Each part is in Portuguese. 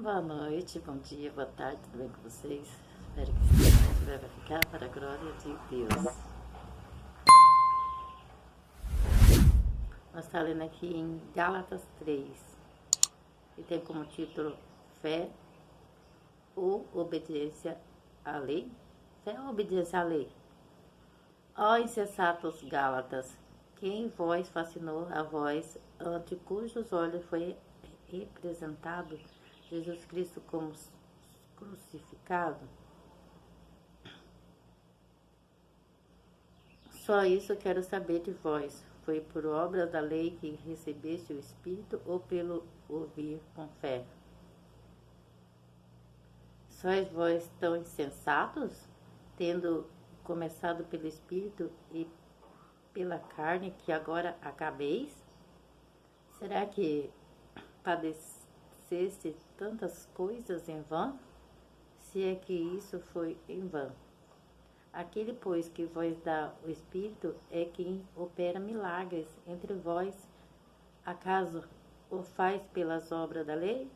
Boa noite, bom dia, boa tarde, tudo bem com vocês? Espero que esteja vai ficar para a glória de Deus. Nós estamos lendo aqui em Gálatas 3 e tem como título Fé ou Obediência à Lei? Fé ou obediência à lei? Ó insensatos Gálatas, quem vós fascinou a vós, ante cujos olhos foi representado Jesus Cristo como crucificado? Só isso quero saber de vós. Foi por obra da lei que recebeste o Espírito ou pelo ouvir com fé? Sois vós tão insensatos, tendo começado pelo Espírito e pela carne, que agora acabeis? Será que padeceste tantas coisas em vão? Se é que isso foi em vão. Aquele, pois, que vos dá o Espírito é quem opera milagres entre vós. Acaso o faz pelas obras da lei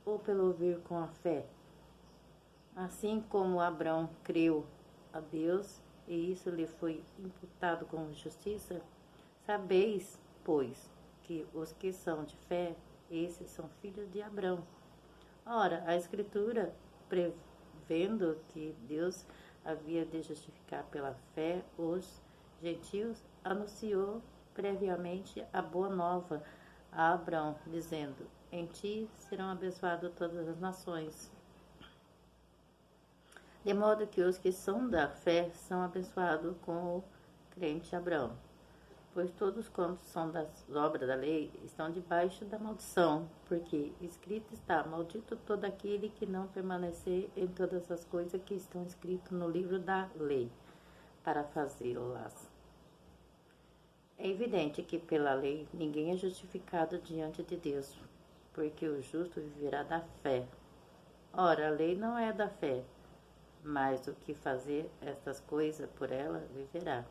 ou pelo ouvir com a fé? Assim como Abraão creu a Deus e isso lhe foi imputado como justiça, sabeis, pois, que os que são de fé, esses são filhos de Abraão. Ora, a Escritura, prevendo que Deus havia de justificar pela fé os gentios, anunciou previamente a boa nova a Abraão, dizendo: em ti serão abençoadas todas as nações. De modo que os que são da fé são abençoados com o crente Abraão. Pois todos quantos são das obras da lei estão debaixo da maldição, porque escrito está: maldito todo aquele que não permanecer em todas as coisas que estão escritas no livro da lei, para fazê-las. É evidente que pela lei ninguém é justificado diante de Deus, porque o justo viverá da fé. Ora, a lei não é da fé, mas o que fazer estas coisas por ela viverá.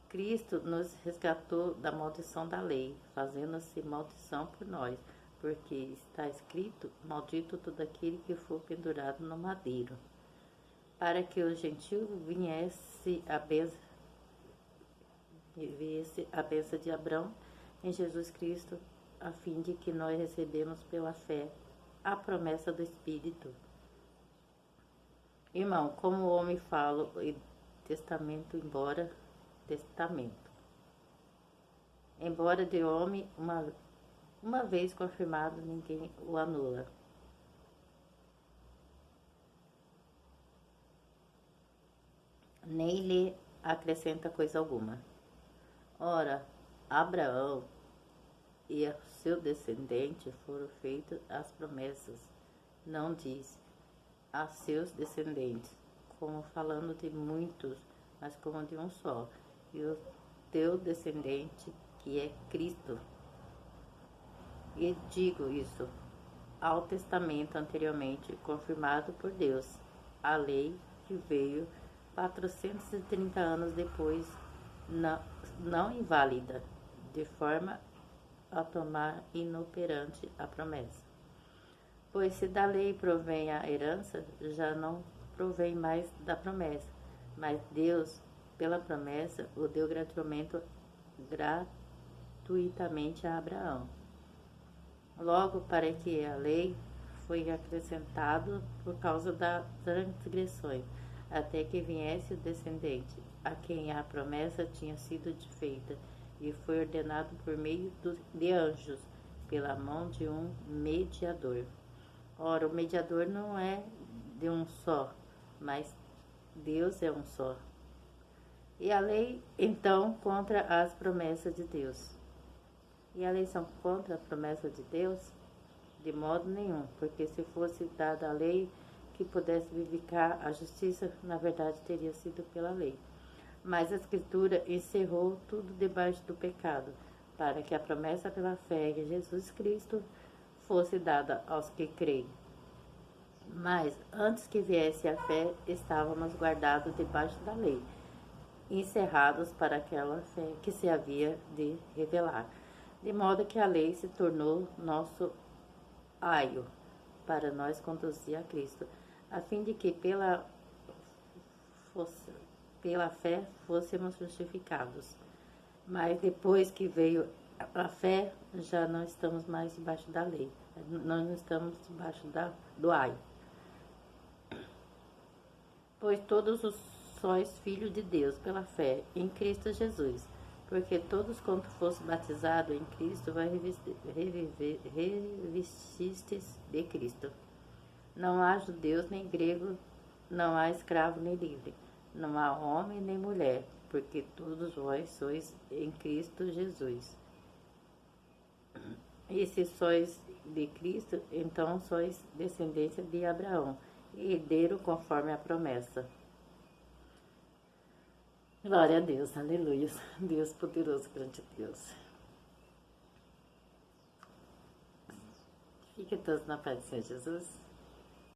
Cristo nos resgatou da maldição da lei, fazendo-se maldição por nós, porque está escrito: maldito todo aquele que for pendurado no madeiro, para que o gentio viesse a bênção de Abraão em Jesus Cristo, a fim de que nós recebemos pela fé a promessa do Espírito. Irmão, como o homem fala e testamento embora de homem, uma vez confirmado, ninguém o anula. Nem lhe acrescenta coisa alguma. Ora, Abraão e a seu descendente foram feitas as promessas. Não diz a seus descendentes, como falando de muitos, mas como de um só, e o teu descendente, que é Cristo. E digo isso ao testamento anteriormente confirmado por Deus, a lei que veio 430 anos depois, não inválida, de forma a tornar inoperante a promessa. Pois se da lei provém a herança, já não provém mais da promessa, mas Deus, pela promessa, o deu gratuitamente a Abraão. Logo, para que a lei foi acrescentado por causa das transgressões, até que viesse o descendente, a quem a promessa tinha sido feita, e foi ordenado por meio de anjos, pela mão de um mediador. Ora, o mediador não é de um só, mas Deus é um só. E a lei, então, contra as promessas de Deus. E a lei são contra a promessa de Deus? De modo nenhum, porque se fosse dada a lei que pudesse vivificar a justiça, na verdade teria sido pela lei. Mas a Escritura encerrou tudo debaixo do pecado, para que a promessa pela fé em Jesus Cristo fosse dada aos que creem. Mas antes que viesse a fé, estávamos guardados debaixo da lei, encerrados para aquela fé que se havia de revelar, de modo que a lei se tornou nosso aio, para nós conduzir a Cristo, a fim de que pela fé fôssemos justificados. Mas depois que veio a fé, já não estamos mais debaixo da lei. Nós não estamos debaixo do ai. Pois todos os sois filhos de Deus pela fé em Cristo Jesus. Porque todos quanto fosse batizado em Cristo, vai revististes de Cristo. Não há judeus nem grego, não há escravo nem livre, não há homem nem mulher, porque todos vós sois em Cristo Jesus. E se sois de Cristo, então sois descendência de Abraão, herdeiro conforme a promessa. Glória a Deus, aleluia. Deus poderoso, grande Deus. Fique todos na paz do Senhor Jesus.